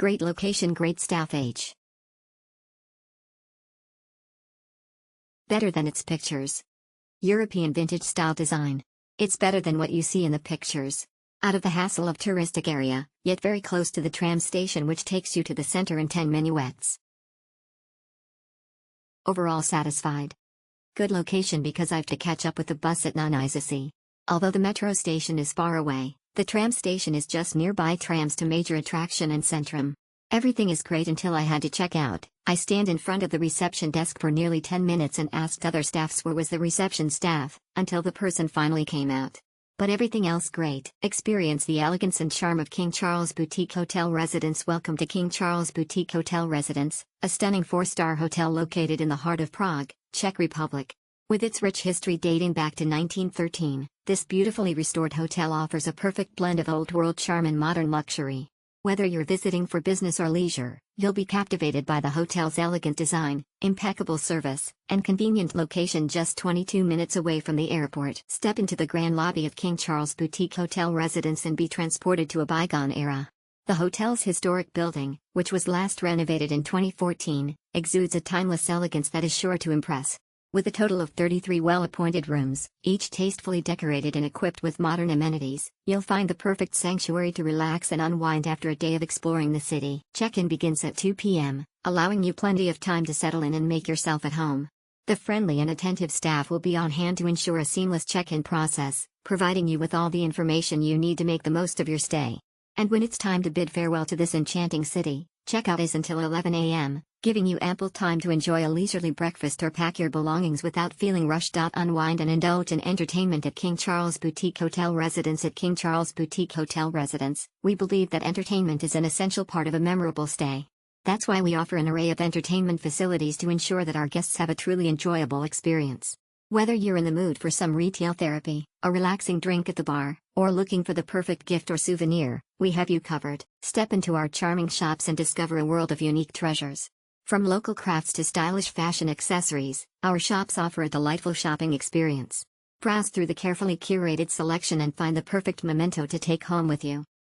Great location, great staff. Better than its pictures. European vintage style design. It's better than what you see in the pictures. Out of the hassle of touristic area, yet very close to the tram station which takes you to the center in 10 minuets. Overall satisfied. Good location because I've to catch up with the bus at 9:00. Although the metro station is far away, the tram station is just nearby. Trams to major attraction and centrum. Everything is great until I had to check out. I stand in front of the reception desk for nearly 10 minutes and asked other staffs where was the reception staff, until the person finally came out. But everything else great. Experience the elegance and charm of King Charles Boutique Hotel Residence. Welcome to King Charles Boutique Hotel Residence, a stunning 4-star hotel located in the heart of Prague, Czech Republic. With its rich history dating back to 1913, this beautifully restored hotel offers a perfect blend of old-world charm and modern luxury. Whether you're visiting for business or leisure, you'll be captivated by the hotel's elegant design, impeccable service, and convenient location just 22 minutes away from the airport. Step into the grand lobby of King Charles Boutique Hotel Residence and be transported to a bygone era. The hotel's historic building, which was last renovated in 2014, exudes a timeless elegance that is sure to impress. With a total of 33 well-appointed rooms, each tastefully decorated and equipped with modern amenities, you'll find the perfect sanctuary to relax and unwind after a day of exploring the city. Check-in begins at 2 p.m., allowing you plenty of time to settle in and make yourself at home. The friendly and attentive staff will be on hand to ensure a seamless check-in process, providing you with all the information you need to make the most of your stay. And when it's time to bid farewell to this enchanting city, checkout is until 11 a.m., giving you ample time to enjoy a leisurely breakfast or pack your belongings without feeling rushed. Unwind and indulge in entertainment at King Charles Boutique Hotel Residence. At King Charles Boutique Hotel Residence, we believe that entertainment is an essential part of a memorable stay. That's why we offer an array of entertainment facilities to ensure that our guests have a truly enjoyable experience. Whether you're in the mood for some retail therapy, a relaxing drink at the bar, or looking for the perfect gift or souvenir, we have you covered. Step into our charming shops and discover a world of unique treasures. From local crafts to stylish fashion accessories, our shops offer a delightful shopping experience. Browse through the carefully curated selection and find the perfect memento to take home with you.